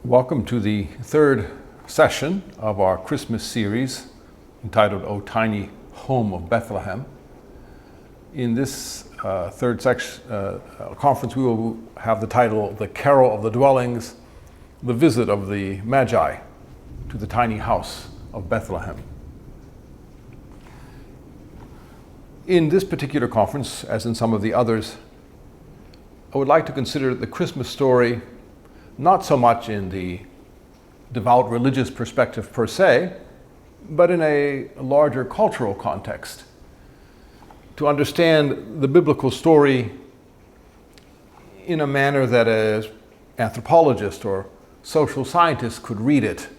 Welcome to the third session of our Christmas series entitled O Tiny Home of Bethlehem. In this third conference, we will have the title, The Carol of the Dwellings, the Visit of the Magi to the Tiny House of Bethlehem. In this particular conference, as in some of the others, I would like to consider the Christmas story not so much in the devout religious perspective per se, but in a larger cultural context. To understand the biblical story in a manner that an anthropologist or social scientist could read it.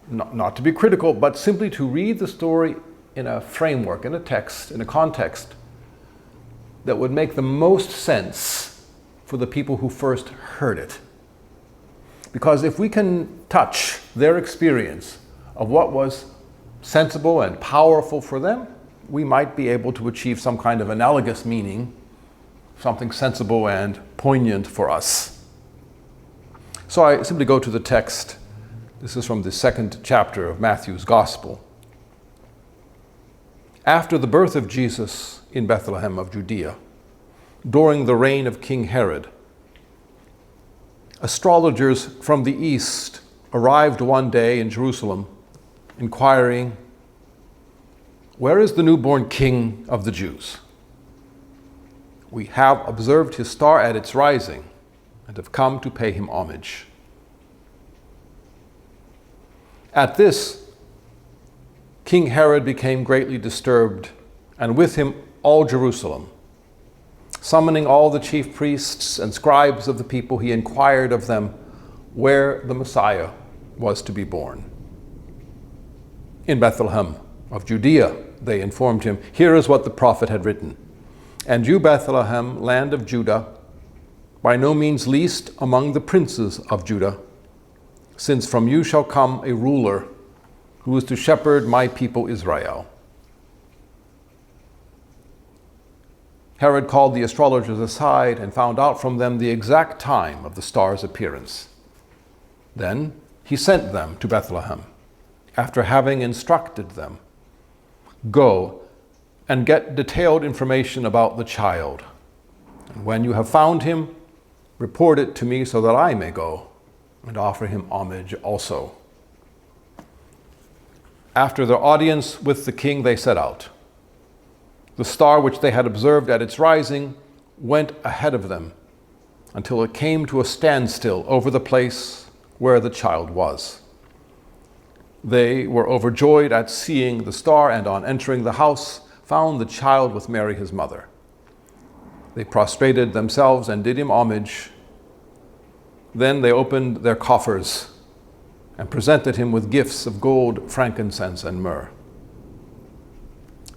Not to be critical, but simply to read the story in a framework, in a text, in a context that would make the most sense for the people who first heard it. Because if we can touch their experience of what was sensible and powerful for them, we might be able to achieve some kind of analogous meaning, something sensible and poignant for us. So I simply go to the text. This is from the second chapter of Matthew's Gospel. After the birth of Jesus in Bethlehem of Judea, during the reign of King Herod, astrologers from the east arrived one day in Jerusalem, inquiring, "Where is the newborn King of the Jews? We have observed his star at its rising and have come to pay him homage." At this, King Herod became greatly disturbed, and with him all Jerusalem. Summoning all the chief priests and scribes of the people, he inquired of them where the Messiah was to be born. "In Bethlehem of Judea," they informed him. "Here is what the prophet had written. And you, Bethlehem, land of Judah, by no means least among the princes of Judah, since from you shall come a ruler who is to shepherd my people Israel." Herod called the astrologers aside and found out from them the exact time of the star's appearance. Then he sent them to Bethlehem, after having instructed them, "Go and get detailed information about the child. And when you have found him, report it to me so that I may go and offer him homage also." After their audience with the king, they set out. The star which they had observed at its rising went ahead of them until it came to a standstill over the place where the child was. They were overjoyed at seeing the star, and on entering the house, found the child with Mary his mother. They prostrated themselves and did him homage. Then they opened their coffers and presented him with gifts of gold, frankincense, and myrrh.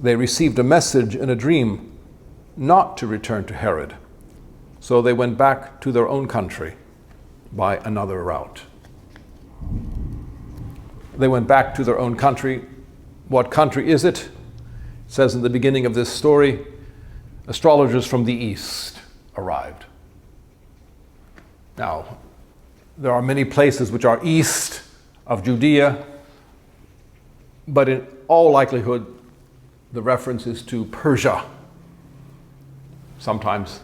They received a message in a dream not to return to Herod, so they went back to their own country by another route. They went back to their own country. What country is it? It says in the beginning of this story, astrologers from the east arrived. Now, there are many places which are east of Judea, but in all likelihood, the reference is to Persia, sometimes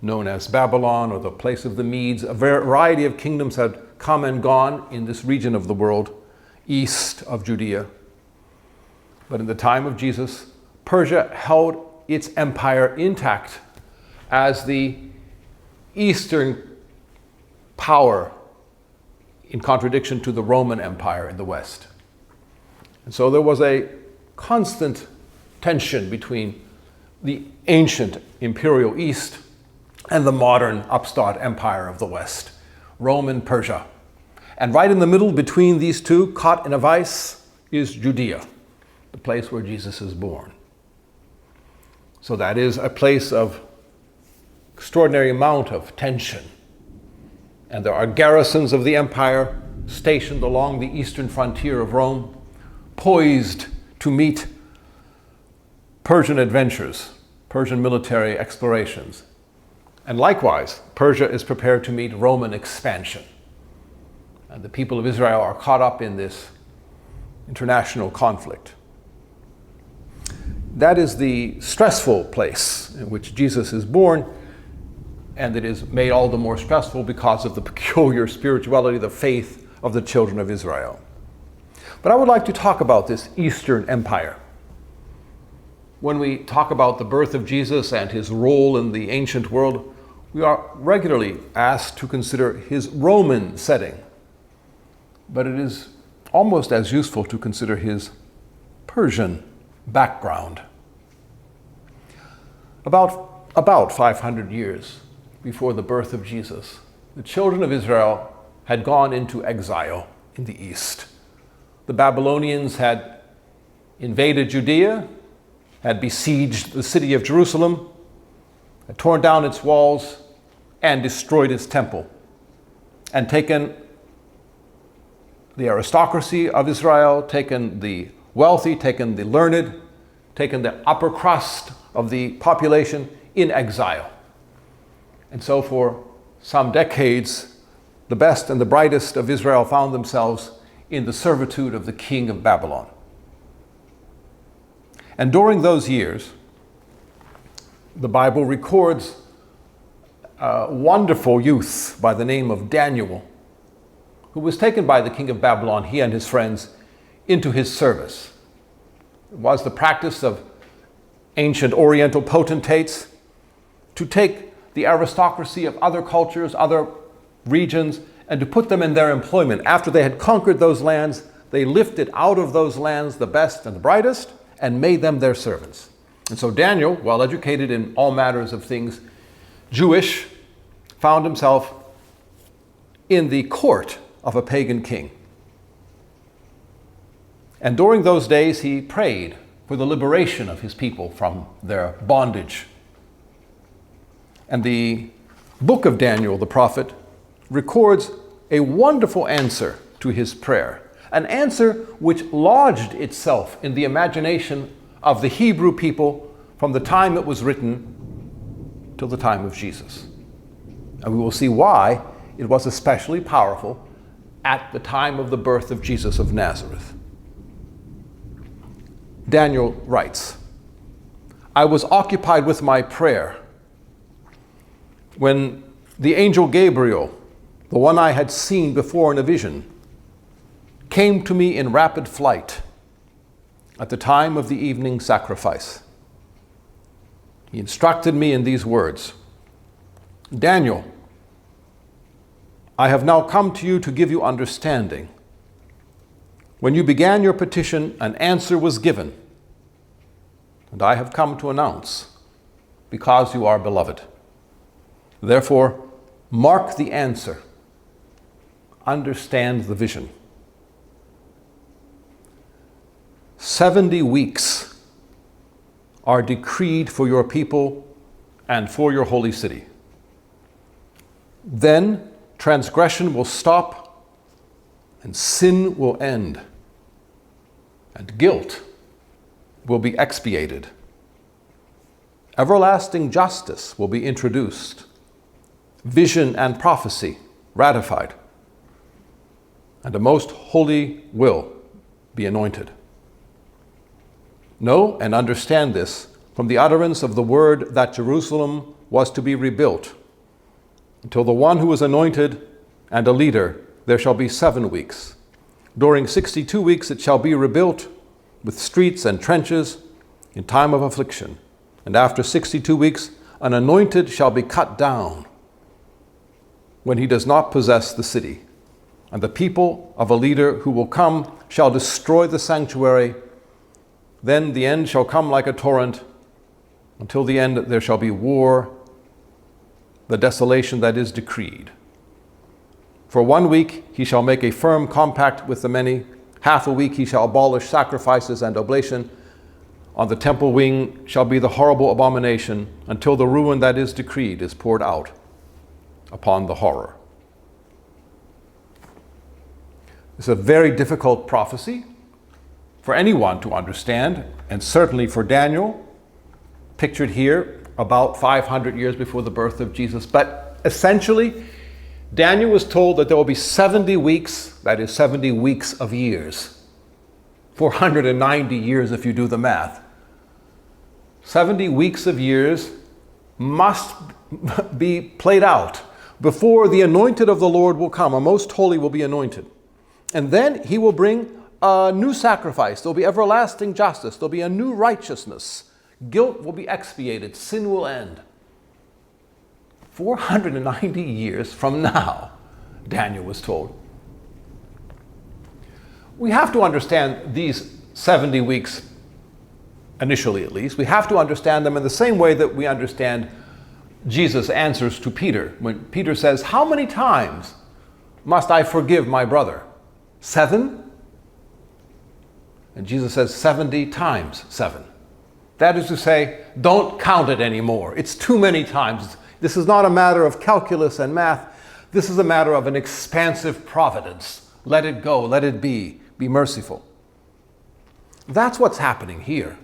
known as Babylon or the place of the Medes. A variety of kingdoms had come and gone in this region of the world, east of Judea. But in the time of Jesus, Persia held its empire intact as the eastern power, in contradiction to the Roman Empire in the west. And so there was a constant tension between the ancient imperial East and the modern upstart empire of the West, Rome and Persia. And right in the middle between these two, caught in a vice, is Judea, the place where Jesus is born. So that is a place of extraordinary amount of tension. And there are garrisons of the empire stationed along the eastern frontier of Rome, poised to meet Persian adventures, Persian military explorations. And likewise, Persia is prepared to meet Roman expansion. And the people of Israel are caught up in this international conflict. That is the stressful place in which Jesus is born, and it is made all the more stressful because of the peculiar spirituality, the faith of the children of Israel. But I would like to talk about this Eastern Empire. When we talk about the birth of Jesus and his role in the ancient world, we are regularly asked to consider his Roman setting. But it is almost as useful to consider his Persian background. About 500 years before the birth of Jesus, the children of Israel had gone into exile in the east. The Babylonians had invaded Judea, had besieged the city of Jerusalem, had torn down its walls and destroyed its temple, and taken the aristocracy of Israel, taken the wealthy, taken the learned, taken the upper crust of the population in exile. And so for some decades, the best and the brightest of Israel found themselves in the servitude of the king of Babylon. And during those years, the Bible records a wonderful youth by the name of Daniel, who was taken by the king of Babylon, he and his friends, into his service. It was the practice of ancient Oriental potentates to take the aristocracy of other cultures, other regions, and to put them in their employment. After they had conquered those lands, they lifted out of those lands the best and the brightest and made them their servants. And so Daniel, well educated in all matters of things Jewish, found himself in the court of a pagan king. And during those days, he prayed for the liberation of his people from their bondage. And the book of Daniel, the prophet, records a wonderful answer to his prayer, an answer which lodged itself in the imagination of the Hebrew people from the time it was written till the time of Jesus. And we will see why it was especially powerful at the time of the birth of Jesus of Nazareth. Daniel writes, "I was occupied with my prayer when the angel Gabriel, the one I had seen before in a vision, came to me in rapid flight at the time of the evening sacrifice. He instructed me in these words, 'Daniel, I have now come to you to give you understanding. When you began your petition, an answer was given, and I have come to announce, because you are beloved. Therefore, mark the answer, understand the vision. 70 weeks are decreed for your people and for your holy city. Then transgression will stop and sin will end, and guilt will be expiated. Everlasting justice will be introduced, vision and prophecy ratified, and a most holy will be anointed. Know and understand this from the utterance of the word that Jerusalem was to be rebuilt. Until the one who is anointed and a leader, there shall be 7 weeks. During 62 weeks it shall be rebuilt with streets and trenches in time of affliction. And after 62 weeks, an anointed shall be cut down when he does not possess the city. And the people of a leader who will come shall destroy the sanctuary. Then the end shall come like a torrent. Until the end there shall be war, the desolation that is decreed. For 1 week he shall make a firm compact with the many. Half a week he shall abolish sacrifices and oblation. On the temple wing shall be the horrible abomination, until the ruin that is decreed is poured out upon the horror." It's a very difficult prophecy for anyone to understand, and certainly for Daniel, pictured here about 500 years before the birth of Jesus. But essentially, Daniel was told that there will be 70 weeks, that is 70 weeks of years. 490 years if you do the math. 70 weeks of years must be played out before the anointed of the Lord will come. A most holy will be anointed. And then he will bring a new sacrifice. There'll be everlasting justice. There'll be a new righteousness. Guilt will be expiated. Sin will end. 490 years from now, Daniel was told. We have to understand these 70 weeks, initially at least. We have to understand them in the same way that we understand Jesus' answers to Peter. When Peter says, "How many times must I forgive my brother? 7?" And Jesus says 70 times 7. That is to say, don't count it anymore. It's too many times. This is not a matter of calculus and math. This is a matter of an expansive providence. Let it go, let it be. Be merciful. That's what's happening here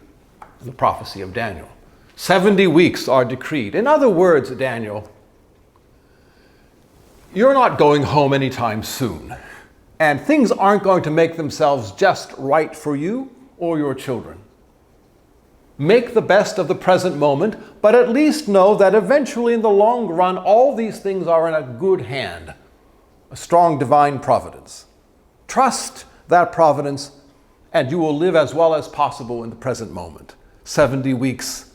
in the prophecy of Daniel. 70 weeks are decreed. In other words, Daniel, you're not going home anytime soon. And things aren't going to make themselves just right for you or your children. Make the best of the present moment, but at least know that eventually in the long run, all these things are in a good hand, a strong divine providence. Trust that providence, and you will live as well as possible in the present moment. 70 weeks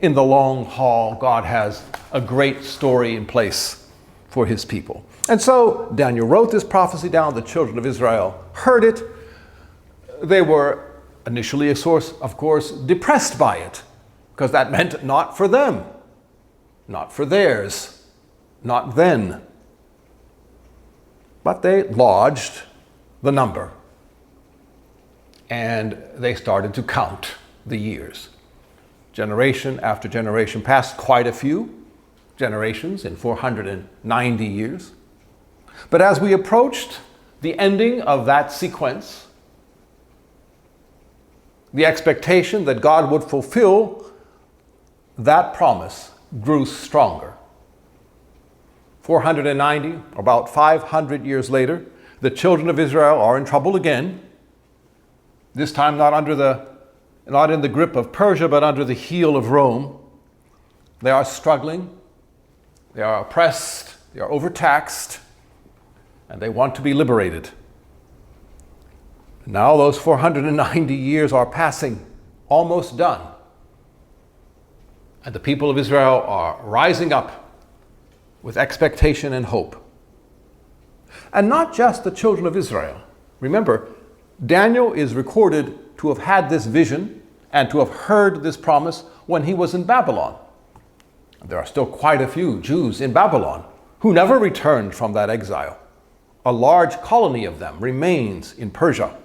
in the long haul, God has a great story in place for his people. And so Daniel wrote this prophecy down. The children of Israel heard it. They were initially, of course, depressed by it, because that meant not for them, not for theirs, not then. But they lodged the number, and they started to count the years. Generation after generation passed, quite a few generations in 490 years. But as we approached the ending of that sequence, the expectation that God would fulfill that promise grew stronger. 490, about 500 years later, the children of Israel are in trouble again. This time not in the grip of Persia, but under the heel of Rome. They are struggling, they are oppressed, they are overtaxed, and they want to be liberated. Now those 490 years are passing, almost done. And the people of Israel are rising up with expectation and hope. And not just the children of Israel. Remember, Daniel is recorded to have had this vision and to have heard this promise when he was in Babylon. There are still quite a few Jews in Babylon who never returned from that exile. A large colony of them remains in Persia.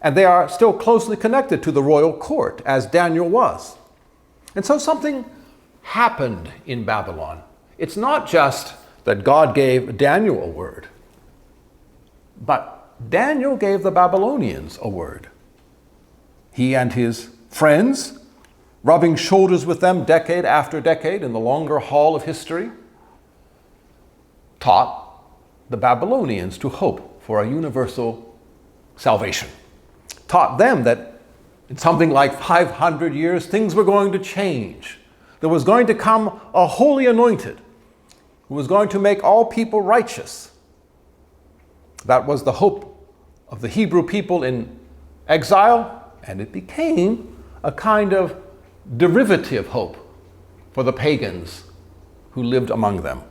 And they are still closely connected to the royal court, as Daniel was. And so something happened in Babylon. It's not just that God gave Daniel a word, but Daniel gave the Babylonians a word. He and his friends, rubbing shoulders with them decade after decade in the longer haul of history, taught the Babylonians to hope for a universal salvation. Taught them that in something like 500 years, things were going to change. There was going to come a holy anointed who was going to make all people righteous. That was the hope of the Hebrew people in exile, and it became a kind of derivative hope for the pagans who lived among them.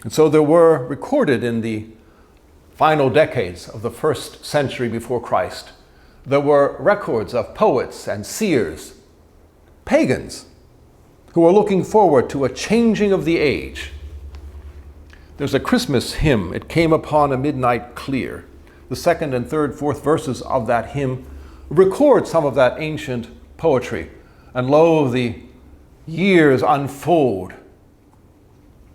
And so there were recorded in the final decades of the first century before Christ, there were records of poets and seers, pagans, who were looking forward to a changing of the age. There's a Christmas hymn, "It Came Upon a Midnight Clear." The second and third, fourth verses of that hymn record some of that ancient poetry. And lo, the years unfold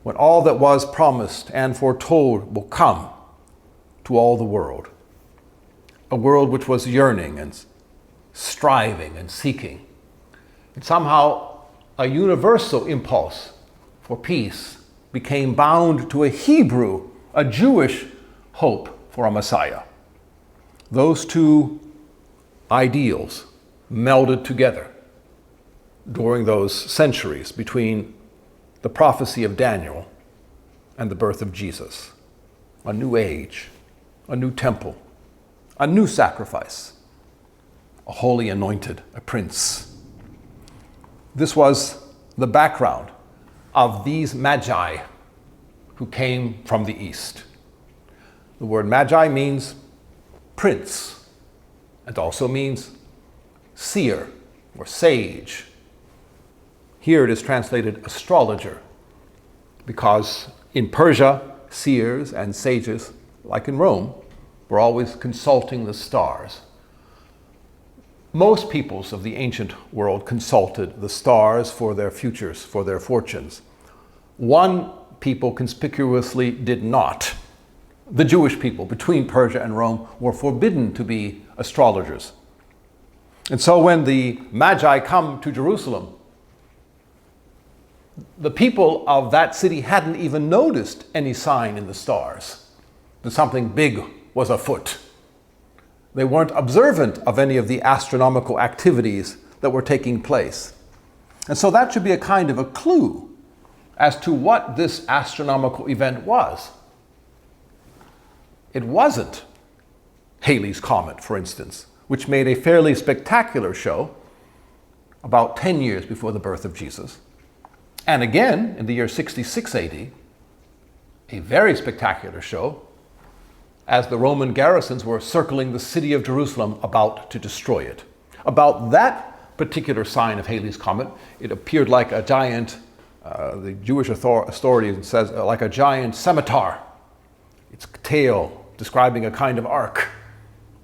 when all that was promised and foretold will come to all the world. A world which was yearning and striving and seeking. And somehow a universal impulse for peace became bound to a Hebrew, a Jewish hope for a Messiah. Those two ideals melded together during those centuries between the prophecy of Daniel and the birth of Jesus. A new age, a new temple, a new sacrifice, a holy anointed, a prince. This was the background of these magi who came from the east. The word magi means prince. It also means seer or sage. Here it is translated astrologer, because in Persia, seers and sages, like in Rome, were always consulting the stars. Most peoples of the ancient world consulted the stars for their futures, for their fortunes. One people conspicuously did not. The Jewish people between Persia and Rome were forbidden to be astrologers. And so when the Magi come to Jerusalem, the people of that city hadn't even noticed any sign in the stars that something big was afoot. They weren't observant of any of the astronomical activities that were taking place. And so that should be a kind of a clue as to what this astronomical event was. It wasn't Halley's Comet, for instance, which made a fairly spectacular show about 10 years before the birth of Jesus. And again, in the year 66 AD, a very spectacular show as the Roman garrisons were circling the city of Jerusalem about to destroy it. About that particular sign of Halley's Comet, it appeared like a giant, the Jewish authority says, like a giant scimitar, its tail describing a kind of arc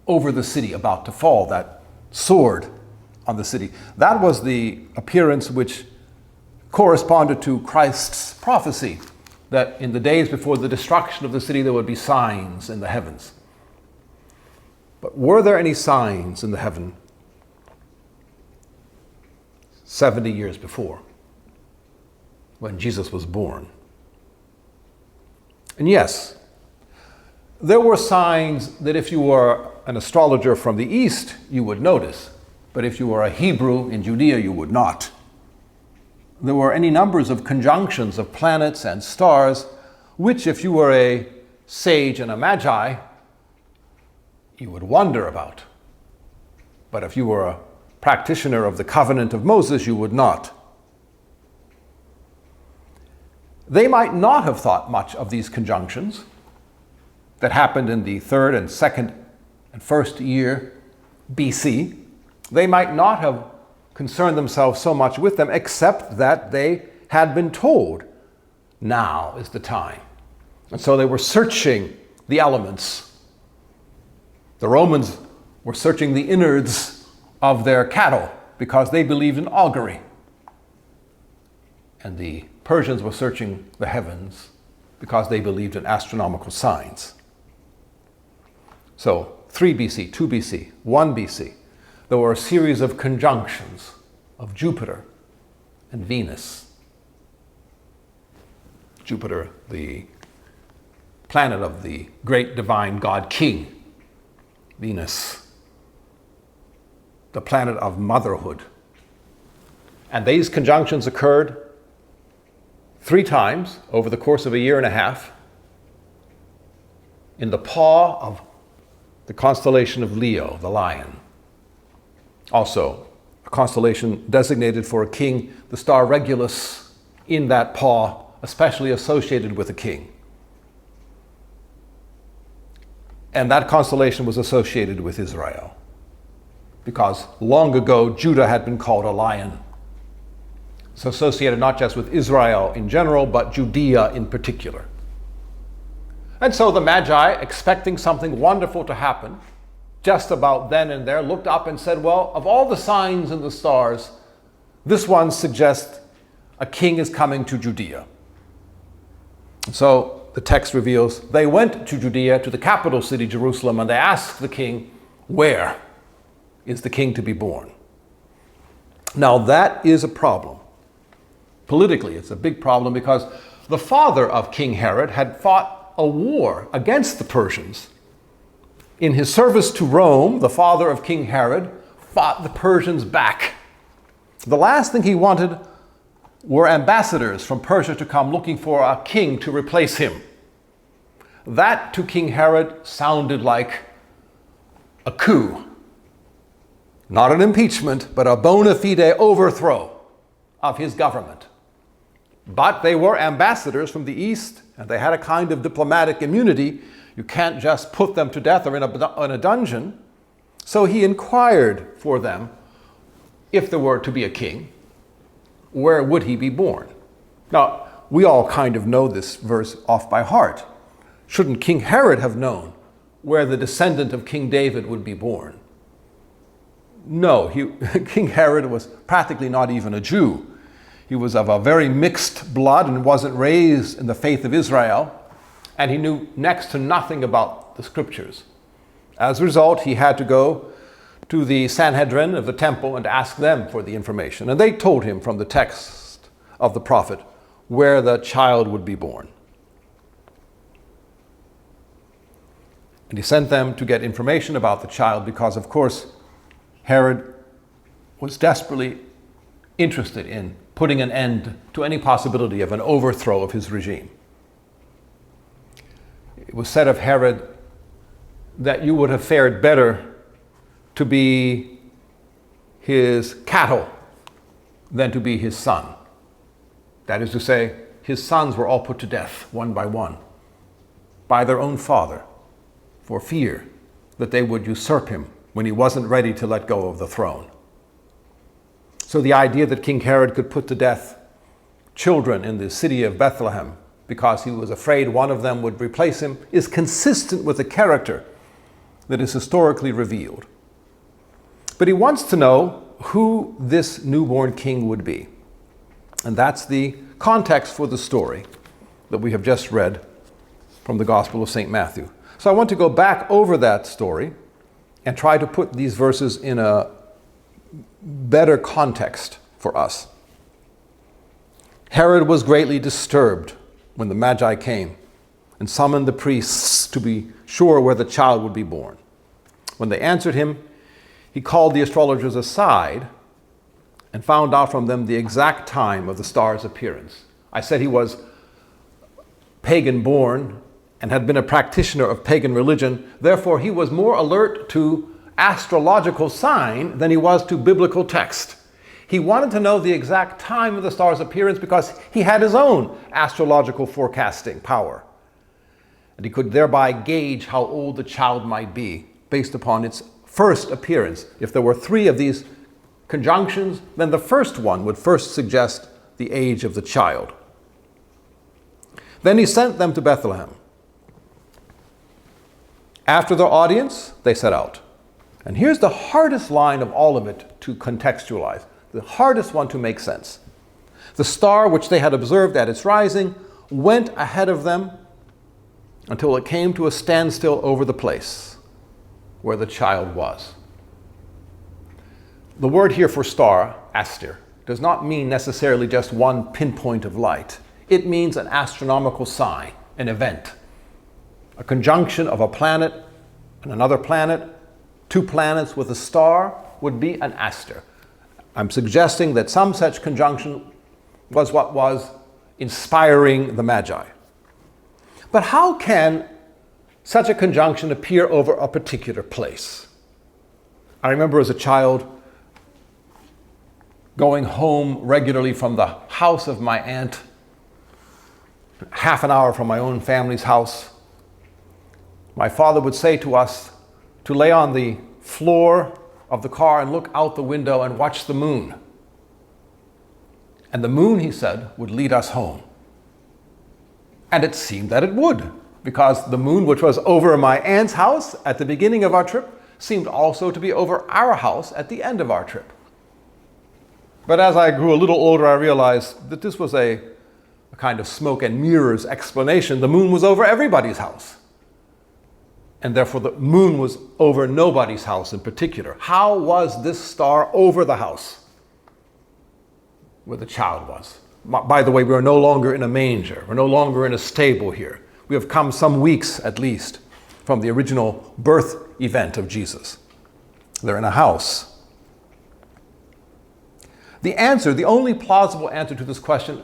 over the city about to fall, that sword on the city. That was the appearance which corresponded to Christ's prophecy that in the days before the destruction of the city there would be signs in the heavens. But were there any signs in the heaven 70 years before, when Jesus was born? And yes, there were signs that if you were an astrologer from the east, you would notice. But if you were a Hebrew in Judea, you would not. There were any numbers of conjunctions of planets and stars, which if you were a sage and a magi, you would wonder about. But if you were a practitioner of the covenant of Moses, you would not. They might not have thought much of these conjunctions that happened in the 3rd and 2nd and 1st year BC. They might not have concerned themselves so much with them, except that they had been told, now is the time. And so they were searching the elements. The Romans were searching the innards of their cattle because they believed in augury. And the Persians were searching the heavens because they believed in astronomical signs. So 3 BC, 2 BC, 1 BC, there were a series of conjunctions of Jupiter and Venus. Jupiter, the planet of the great divine God King. Venus, the planet of motherhood. And these conjunctions occurred 3 times over the course of a year and a half in the paw of the constellation of Leo, the lion. Also, a constellation designated for a king, the star Regulus, in that paw, especially associated with a king. And that constellation was associated with Israel, because long ago Judah had been called a lion. It's associated not just with Israel in general, but Judea in particular. And so the Magi, expecting something wonderful to happen, just about then and there, looked up and said, well, of all the signs in the stars, this one suggests a king is coming to Judea. So the text reveals they went to Judea, to the capital city, Jerusalem, and they asked the king, where is the king to be born? Now that is a problem, Politically, it's a big problem because the father of King Herod had fought a war against the Persians. In his service to Rome, the father of King Herod fought the Persians back. The last thing he wanted were ambassadors from Persia to come looking for a king to replace him. That to King Herod sounded like a coup. Not an impeachment, but a bona fide overthrow of his government. But they were ambassadors from the East, and they had a kind of diplomatic immunity. You can't just put them to death or in a dungeon. So he inquired for them, if there were to be a king, where would he be born? Now, we all kind of know this verse off by heart. Shouldn't King Herod have known where the descendant of King David would be born? No, King Herod was practically not even a Jew. He was of a very mixed blood and wasn't raised in the faith of Israel, and he knew next to nothing about the scriptures. As a result, he had to go to the Sanhedrin of the temple and ask them for the information. And they told him from the text of the prophet where the child would be born. And he sent them to get information about the child because, of course, Herod was desperately interested in putting an end to any possibility of an overthrow of his regime. It was said of Herod that you would have fared better to be his cattle than to be his son. That is to say, his sons were all put to death one by their own father for fear that they would usurp him when he wasn't ready to let go of the throne. So the idea that King Herod could put to death children in the city of Bethlehem because he was afraid one of them would replace him is consistent with the character that is historically revealed. But he wants to know who this newborn king would be. And that's the context for the story that we have just read from the Gospel of St. Matthew. So I want to go back over that story and try to put these verses in a better context for us. Herod was greatly disturbed when the Magi came and summoned the priests to be sure where the child would be born. When they answered him, he called the astrologers aside and found out from them the exact time of the star's appearance. I said he was pagan born and had been a practitioner of pagan religion. Therefore, he was more alert to astrological sign than he was to biblical text. He wanted to know the exact time of the star's appearance because he had his own astrological forecasting power. And he could thereby gauge how old the child might be based upon its first appearance. If there were 3 of these conjunctions, then the first one would first suggest the age of the child. Then he sent them to Bethlehem. After their audience, they set out. And here's the hardest line of all of it to contextualize, the hardest one to make sense. The star which they had observed at its rising went ahead of them until it came to a standstill over the place where the child was. The word here for star, aster, does not mean necessarily just one pinpoint of light. It means an astronomical sign, an event. A conjunction of a planet and another planet, 2 planets with a star, would be an aster. I'm suggesting that some such conjunction was what was inspiring the Magi. But how can such a conjunction appear over a particular place? I remember as a child going home regularly from the house of my aunt, half an hour from my own family's house. My father would say to us to lay on the floor of the car and look out the window and watch the moon. And the moon, he said, would lead us home. And it seemed that it would, because the moon, which was over my aunt's house at the beginning of our trip, seemed also to be over our house at the end of our trip. But as I grew a little older, I realized that this was a kind of smoke and mirrors explanation. The moon was over everybody's house. And therefore the moon was over nobody's house in particular. How was this star over the house where the child was? By the way, we are no longer in a manger. We're no longer in a stable here. We have come some weeks, at least, from the original birth event of Jesus. They're in a house. The answer, the only plausible answer to this question,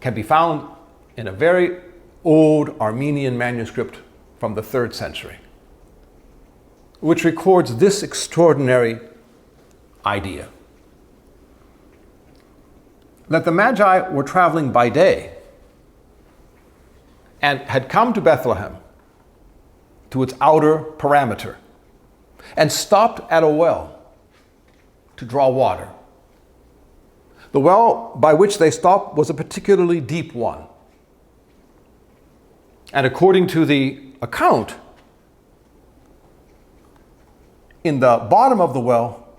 can be found in a very old Armenian manuscript from the 3rd century, which records this extraordinary idea: that the Magi were traveling by day and had come to Bethlehem, to its outer parameter, and stopped at a well to draw water. The well by which they stopped was a particularly deep one. And according to the account, in the bottom of the well,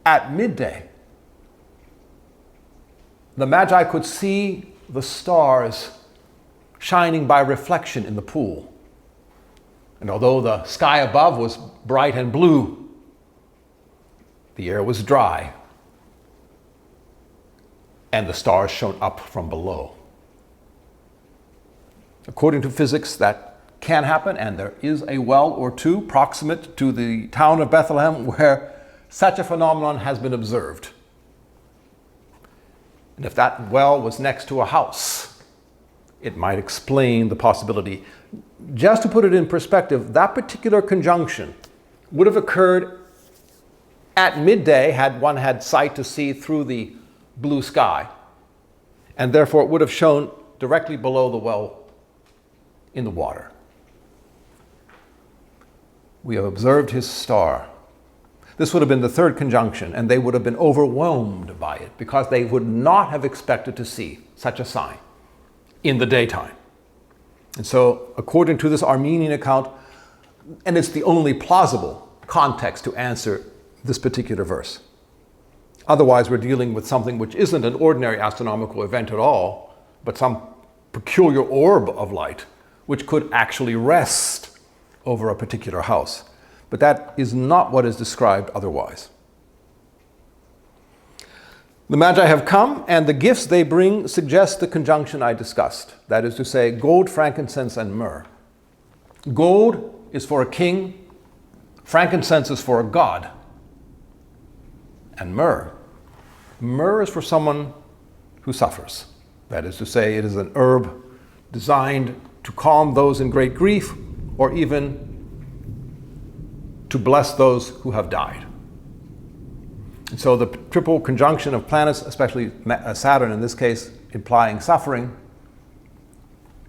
at midday, the Magi could see the stars shining by reflection in the pool. And although the sky above was bright and blue, the air was dry, and the stars shone up from below. According to physics, that can happen, and there is a well or two proximate to the town of Bethlehem where such a phenomenon has been observed. And if that well was next to a house, it might explain the possibility. Just to put it in perspective, that particular conjunction would have occurred at midday had one had sight to see through the blue sky, and therefore it would have shone directly below the well in the water. We have observed his star. This would have been the 3rd conjunction, and they would have been overwhelmed by it because they would not have expected to see such a sign in the daytime. And so, according to this Armenian account, and it's the only plausible context to answer this particular verse. Otherwise, we're dealing with something which isn't an ordinary astronomical event at all, but some peculiar orb of light which could actually rest over a particular house. But that is not what is described otherwise. The Magi have come, and the gifts they bring suggest the conjunction I discussed. That is to say, gold, frankincense, and myrrh. Gold is for a king, frankincense is for a god, and myrrh. Myrrh is for someone who suffers. That is to say, it is an herb designed to calm those in great grief, or even to bless those who have died. And so the triple conjunction of planets, especially Saturn in this case, implying suffering,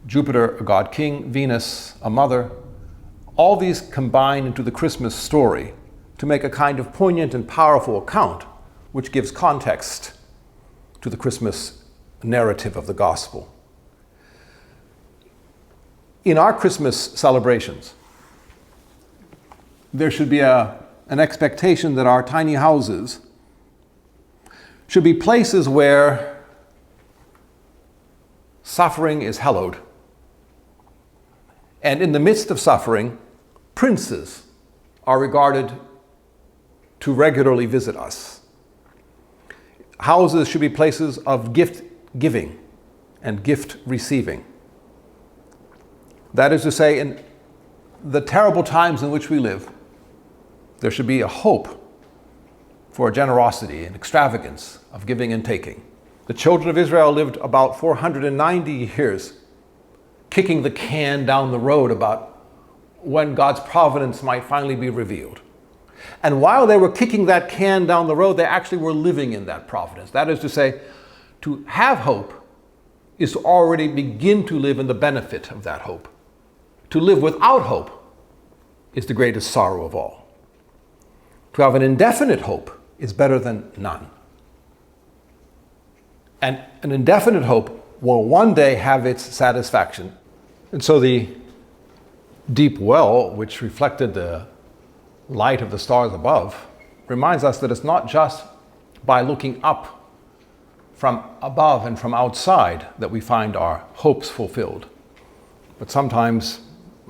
Jupiter, a god king, Venus, a mother, all these combine into the Christmas story to make a kind of poignant and powerful account which gives context to the Christmas narrative of the gospel. In our Christmas celebrations, there should be an expectation that our tiny houses should be places where suffering is hallowed. And in the midst of suffering, princes are regarded to regularly visit us. Houses should be places of gift giving and gift receiving. That is to say, in the terrible times in which we live, there should be a hope for generosity and extravagance of giving and taking. The children of Israel lived about 490 years kicking the can down the road about when God's providence might finally be revealed. And while they were kicking that can down the road, they actually were living in that providence. That is to say, to have hope is to already begin to live in the benefit of that hope. To live without hope is the greatest sorrow of all. To have an indefinite hope is better than none. And an indefinite hope will one day have its satisfaction. And so the deep well, which reflected the light of the stars above, reminds us that it's not just by looking up from above and from outside that we find our hopes fulfilled. But sometimes,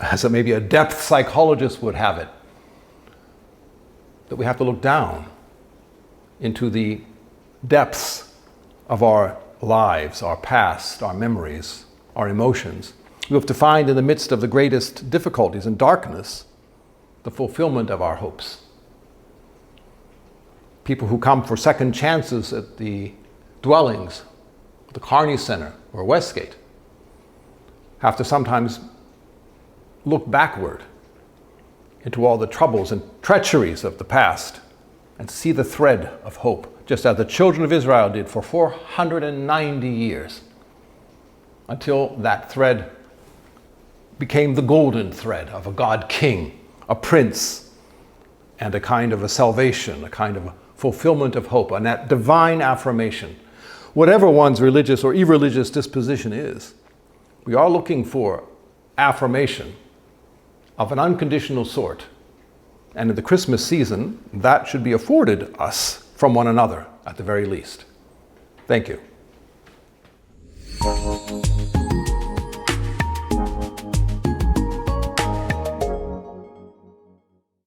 as maybe a depth psychologist would have it, that we have to look down into the depths of our lives, our past, our memories, our emotions. We have to find in the midst of the greatest difficulties and darkness the fulfillment of our hopes. People who come for second chances at the dwellings, the Carney Center or Westgate, have to sometimes look backward into all the troubles and treacheries of the past and see the thread of hope, just as the children of Israel did for 490 years, until that thread became the golden thread of a God King, a prince, and a kind of a salvation, a kind of a fulfillment of hope, and that divine affirmation. Whatever one's religious or irreligious disposition is, we are looking for affirmation of an unconditional sort. And in the Christmas season, that should be afforded us from one another, at the very least. Thank you.